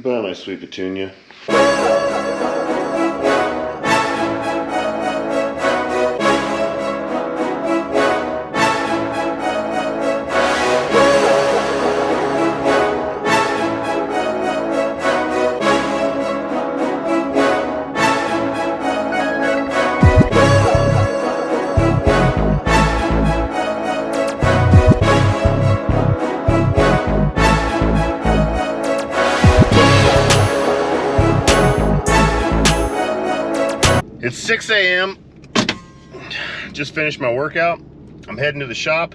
Goodbye, my sweet petunia. It's 6 a.m. Just finished my workout. I'm heading to the shop.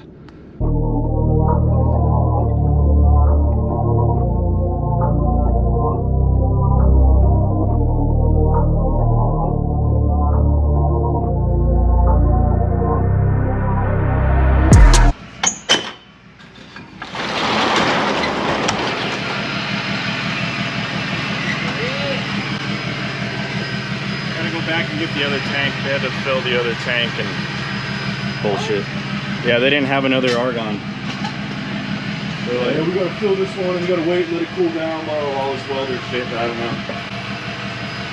Back and get the other tank. They had to fill the other tank and bullshit. Yeah, they didn't have another argon. So like, yeah, we gotta fill this one and we gotta wait and let it cool down while all this weather shit. I don't know.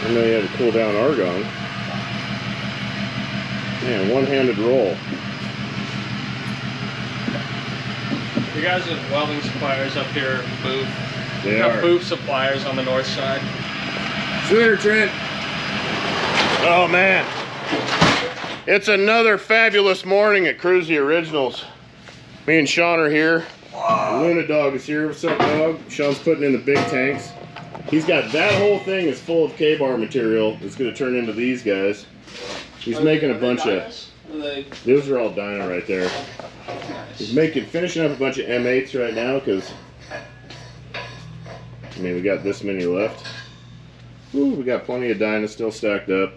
I know you had to cool down argon. Man, one-handed roll. You guys are welding suppliers up here, Booth. They are. Booth suppliers on the north side. See you later, Trent. Oh man, it's another fabulous morning at Kruesi Originals. Me and Sean are here. Wow. Luna Dog is here. What's up, dog? Sean's putting in the big tanks. He's got that whole thing is full of K-bar material. It's going to turn into these guys. He's making a bunch of. Those are all dyno right there. He's finishing up a bunch of M8s right now because I mean we got this many left. Ooh, we got plenty of dyna still stacked up.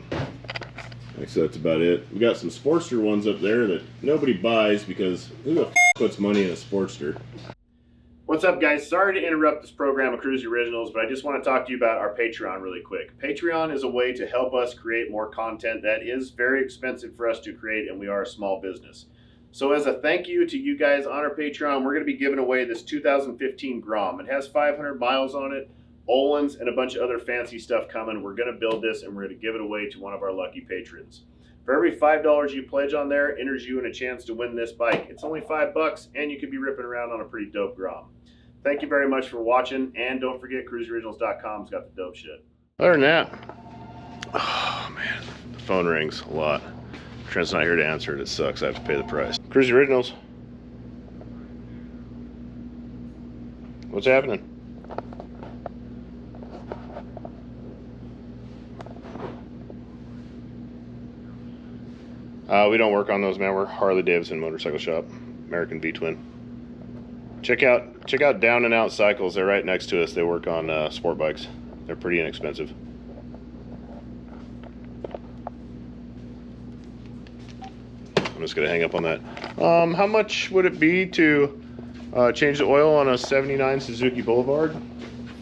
So that's about it. We got some Sportster ones up there that nobody buys because who the f puts money in a Sportster? What's up, guys? Sorry to interrupt this program of Kruesi Originals, but I just want to talk to you about our Patreon really quick. Patreon is a way to help us create more content that is very expensive for us to create, and we are a small business. So as a thank you to you guys on our Patreon, we're going to be giving away this 2015 Grom. It has 500 miles on it. Olin's and a bunch of other fancy stuff coming. We're going to build this and we're going to give it away to one of our lucky patrons. For every $5 you pledge on there, enters you in a chance to win this bike. It's only $5 and you could be ripping around on a pretty dope Grom. Thank you very much for watching, and don't forget KruesiOriginals.com's got the dope shit. Other than that, oh man, the phone rings a lot. Trent's not here to answer it. It sucks. I have to pay the price. Kruesi Originals. What's happening? We don't work on those, man. We're Harley Davidson motorcycle shop, American V-twin. Check out Down and Out Cycles. They're right next to us. They work on sport bikes. They're pretty inexpensive. I'm just gonna hang up on that. How much would it be to change the oil on a '79 Suzuki Boulevard?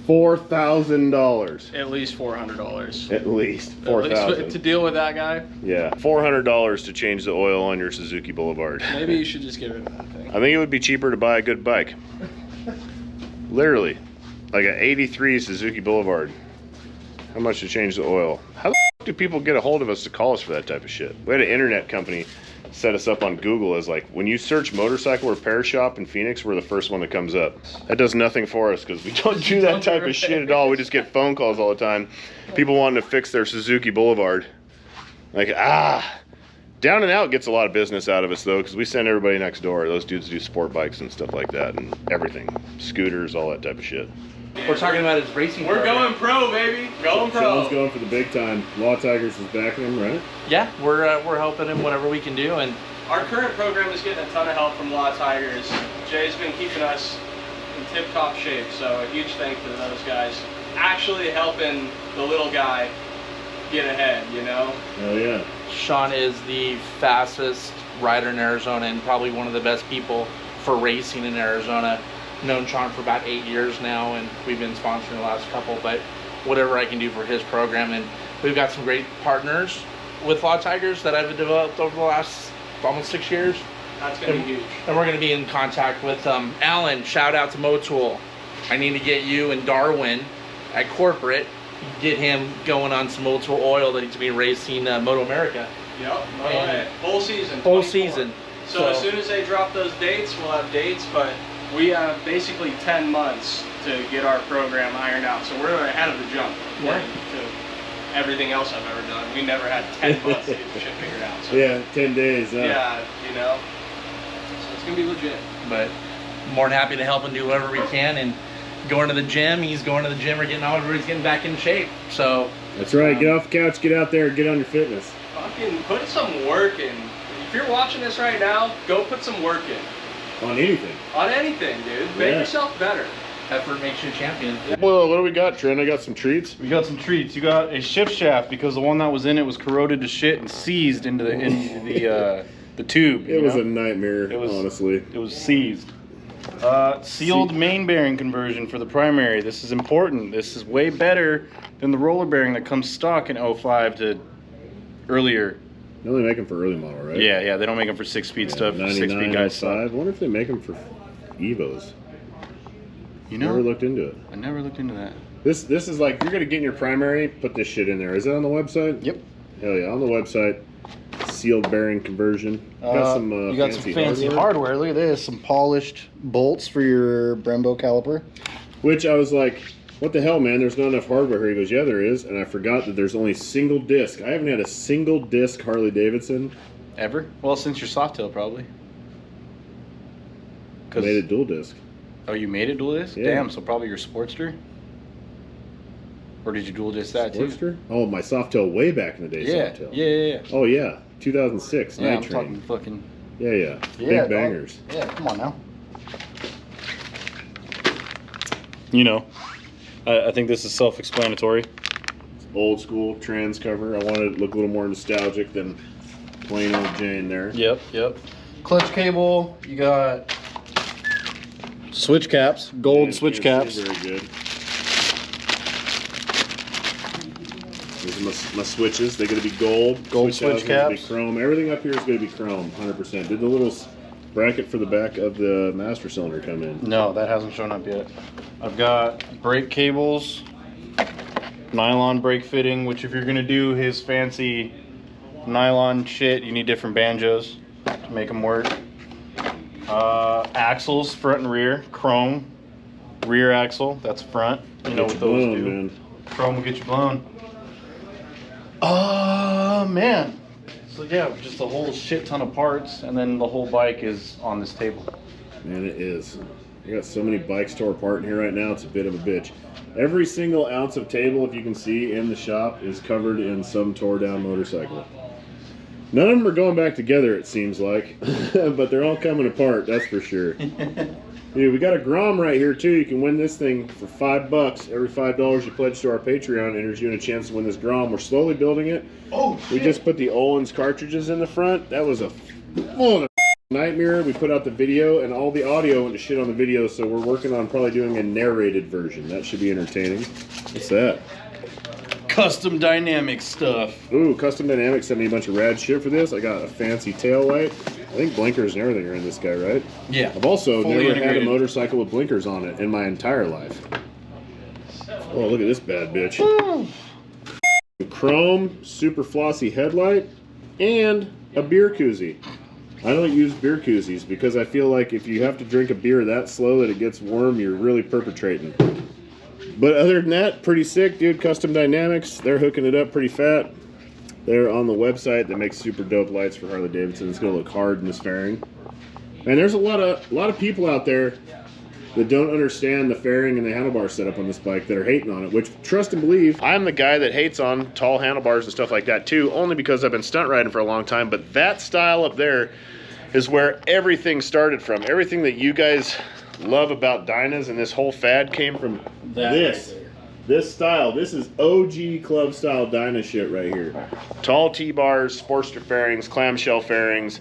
$4,000. At least $400. At least $4,000 to deal with that guy. Yeah, $400 to change the oil on your Suzuki Boulevard. Maybe you should just get rid of that thing. I think it would be cheaper to buy a good bike. Literally, like an '83 Suzuki Boulevard. How much to change the oil? How the f do people get a hold of us to call us for that type of shit? We had an internet company set us up on Google as like, when you search motorcycle repair shop in Phoenix, we're the first one that comes up. That does nothing for us because we don't do that type of shit at all. We just get phone calls all the time. People wanting to fix their Suzuki Boulevard. Like, Down and Out gets a lot of business out of us though, because we send everybody next door. Those dudes do sport bikes and stuff like that and everything. Scooters, all that type of shit. We're talking about his racing We're going pro, baby. Going pro. Sean's going for the big time. Law Tigers is backing him, right? Yeah, we're helping him whatever we can do. And our current program is getting a ton of help from Law Tigers. Jay's been keeping us in tip-top shape, so a huge thank you to those guys. Actually helping the little guy get ahead, you know? Oh yeah. Sean is the fastest rider in Arizona and probably one of the best people for racing in Arizona. Known Sean for about 8 years now, and we've been sponsoring the last couple, but whatever I can do for his program. And we've got some great partners with Law Tigers that I've developed over the last almost 6 years. That's going to be huge. And we're going to be in contact with Alan. Shout out to Motool. I need to get you and Darwin at corporate, get him going on some old school oil that he's going to be racing Moto America. Yep. Whole season. Whole 24. season. So as soon as they drop those dates, we'll have dates, but we have basically 10 months to get our program ironed out. So we're ahead of the jump according to everything else I've ever done. We never had 10 months to get the shit figured out. So, yeah, 10 days. Yeah, you know. So it's going to be legit. But more than happy to help and do whatever we can. And going to the gym, he's going to the gym, or getting out, everybody's getting back in shape. So that's right. Get off the couch, get out there, get on your fitness. Fucking put some work in. If you're watching this right now, go put some work in. On anything. On anything, dude. Make yourself better. Effort makes you a champion. Well, what do we got, Trent? I got some treats. We got some treats. You got a shift shaft because the one that was in it was corroded to shit and seized into the tube. It was a nightmare, honestly. It was seized. Sealed main bearing conversion for the primary. This is important. This is way better than the roller bearing that comes stock in 05 to earlier. They only make them for early model, right? Yeah, they don't make them for 6-speed stuff. 6-speed guys stuff. I wonder if they make them for Evos. You know, never looked into it. I never looked into that. This is like, you're gonna get in your primary, put this shit in there. Is that on the website? Yep. Hell yeah, on the website. Sealed bearing conversion. You got some fancy hardware. Look at this. Some polished bolts for your Brembo caliper. Which I was like, what the hell, man? There's not enough hardware here. He goes, yeah, there is. And I forgot that there's only single disc. I haven't had a single disc Harley Davidson. Ever? Well, since your Softail, probably. I made it dual disc. Oh, you made it dual disc? Yeah. Damn, so probably your Sportster? Or did you dual disc that Sportster? too? Oh, my Softail way back in the day. Yeah, Softail. yeah. Oh, yeah. 2006. Yeah, Night I'm Train. talking fucking... Yeah. Big bangers. Yeah, come on now. You know, I think this is self-explanatory. Old school trans cover. I wanted it to look a little more nostalgic than plain old Jane there. Yep. Clutch cable. You got switch caps, gold switch caps. Very good. These are my switches. They're going to be gold. Gold switch caps. Be chrome. Everything up here is going to be chrome, 100%. Did the little bracket for the back of the master cylinder come in? No, that hasn't shown up yet. I've got brake cables, nylon brake fitting, which if you're going to do his fancy nylon shit, you need different banjos to make them work. Axles, front and rear, chrome. Rear axle, that's front. You know what those do. Man. Chrome will get you blown. Man. So yeah, just a whole shit ton of parts, and then the whole bike is on this table. Man, it is. I got so many bikes tore apart in here right now, it's a bit of a bitch. Every single ounce of table, if you can see in the shop, is covered in some tore down motorcycle. None of them are going back together, it seems like, but they're all coming apart, that's for sure. Dude, we got a Grom right here too. You can win this thing for $5. Every $5 you pledge to our Patreon enters you in a chance to win this Grom. We're slowly building it. Oh, shit. We just put the Olin's cartridges in the front. That was a nightmare. We put out the video and all the audio went to shit on the video, so we're working on probably doing a narrated version. That should be entertaining. What's that? Custom dynamic stuff. Ooh, Custom Dynamics sent me a bunch of rad shit for this. I got a fancy tail light. I think blinkers and everything are in this guy, right? Yeah. I've also fully never integrated. had a motorcycle with blinkers on it in my entire life. Oh, look at this bad bitch. Chrome, super flossy headlight, and a beer koozie. I don't use beer koozies because I feel like if you have to drink a beer that slow that it gets warm, you're really perpetrating. But other than that, pretty sick, dude. Custom Dynamics, they're hooking it up pretty fat. They're on the website that makes super dope lights for Harley Davidson. It's gonna look hard in this fairing. And there's a lot of people out there that don't understand the fairing and the handlebar setup on this bike that are hating on it, which, trust and believe, I'm the guy that hates on tall handlebars and stuff like that too, only because I've been stunt riding for a long time. But that style up there is where everything started from. Everything that you guys love about Dynas and this whole fad came from this style. This is OG club style Dyna shit right here. Tall T-bars, Sportster fairings, clamshell fairings,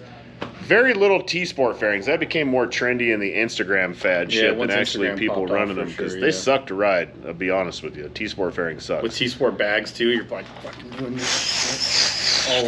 very little T-Sport fairings. That became more trendy in the Instagram fad shit than actually Instagram people running them, because they suck to ride, I'll be honest with you. T-Sport fairings suck. With T-Sport bags too, you're like fucking doing this. All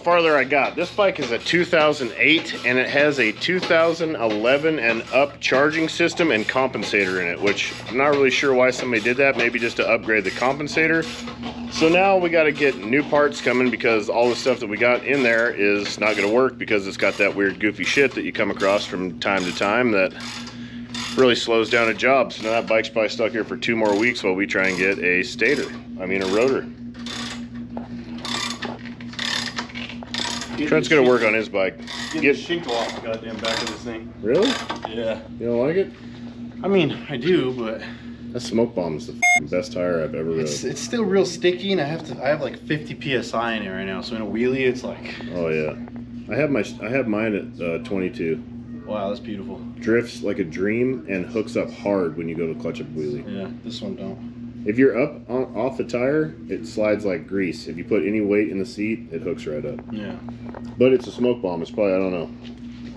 farther I got. This bike is a 2008 and it has a 2011 and up charging system and compensator in it, which I'm not really sure why somebody did that, maybe just to upgrade the compensator. So now we got to get new parts coming because all the stuff that we got in there is not going to work because it's got that weird goofy shit that you come across from time to time that really slows down a job. So now that bike's probably stuck here for 2 more weeks while we try and get a a rotor. Trent's gonna work on his bike. Get the Hinke off the goddamn back of this thing. Really? Yeah. You don't like it? I mean, I do, but that smoke bomb is the best tire I've ever rode. It's still real sticky, and I have like 50 psi in it right now. So in a wheelie, it's like. Oh yeah, I have mine at 22. Wow, that's beautiful. Drifts like a dream and hooks up hard when you go to clutch up wheelie. Yeah, this one don't. If you're up off the tire, it slides like grease. If you put any weight in the seat, it hooks right up. Yeah. But it's a smoke bomb. It's probably, I don't know.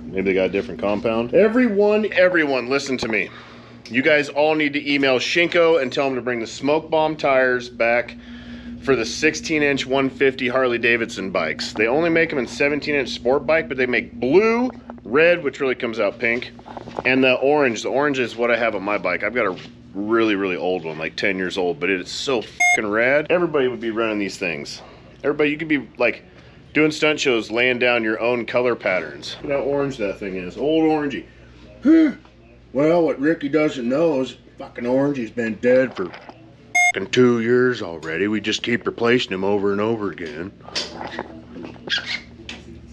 Maybe they got a different compound. Everyone, listen to me. You guys all need to email Hinke and tell them to bring the smoke bomb tires back for the 16-inch 150 Harley Davidson bikes. They only make them in 17-inch sport bike, but they make blue, red, which really comes out pink, and the orange. The orange is what I have on my bike. I've got a really old one, like 10 years old, but it's so fucking rad. Everybody would be running these things. Everybody, you could be like doing stunt shows, laying down your own color patterns. Look how orange that thing is. Old orangey. Well, what Ricky doesn't know is fucking orangey's been dead for fucking 2 years already. We just keep replacing him over and over again.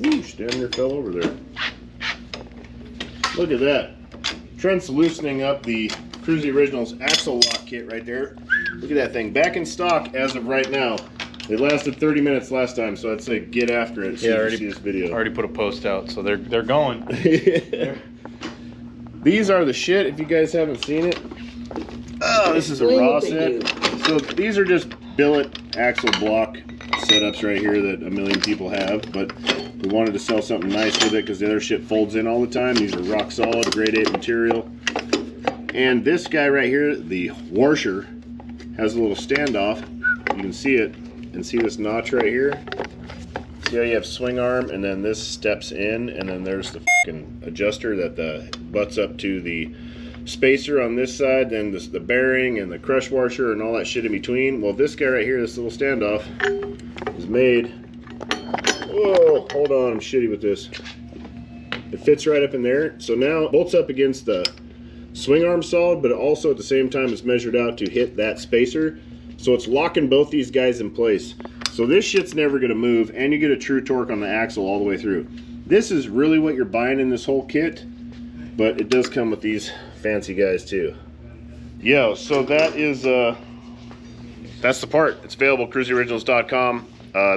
Ooh, damn near fell over there. Look at that. Trent's loosening up the Kruesi Originals axle lock kit right there. Look at that thing. Back in stock as of right now. They lasted 30 minutes last time, so I'd say get after it. Yeah, I already see this video. Already put a post out, so they're going. These are the shit if you guys haven't seen it. Oh, this is a raw set. So these are just billet axle block setups right here that a million people have, but we wanted to sell something nice with it because the other shit folds in all the time. These are rock solid, grade 8 material. And this guy right here, the washer, has a little standoff. You can see it, and see this notch right here? See how you have swing arm, and then this steps in, and then there's the fucking adjuster that butts up to the spacer on this side, then the bearing and the crush washer and all that shit in between. Well, this guy right here, this little standoff, is made. Whoa, hold on, I'm shitty with this. It fits right up in there. So now it bolts up against the swing arm solid, but also at the same time it's measured out to hit that spacer. So it's locking both these guys in place. So this shit's never gonna move, and you get a true torque on the axle all the way through. This is really what you're buying in this whole kit, but it does come with these fancy guys too. Yo, so that is that's the part. It's available at KruesiOriginals.com.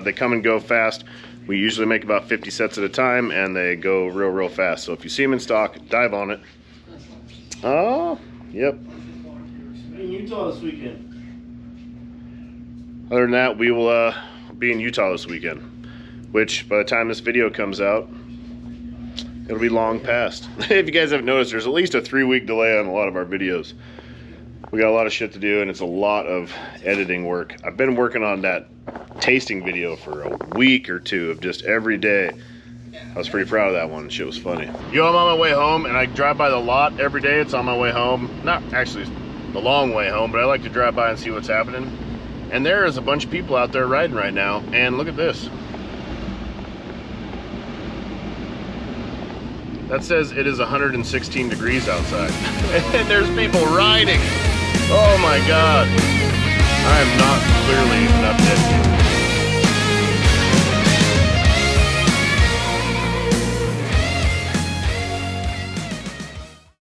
They come and go fast. We usually make about 50 sets at a time, and they go real fast. So if you see them in stock, dive on it. Oh, yep. In Utah this weekend. Other than that, we will be in Utah this weekend, which by the time this video comes out, it'll be long past. If you guys haven't noticed, there's at least a 3-week delay on a lot of our videos. We got a lot of shit to do, and it's a lot of editing work. I've been working on that tasting video for a week or two of just every day. I was pretty proud of that one. Shit was funny. Yo, I'm on my way home, and I drive by the lot every day. It's on my way home. Not actually the long way home, but I like to drive by and see what's happening. And there is a bunch of people out there riding right now, and look at this. That says it is 116 degrees outside. And there's people riding. Oh my God. I am not clearly an update.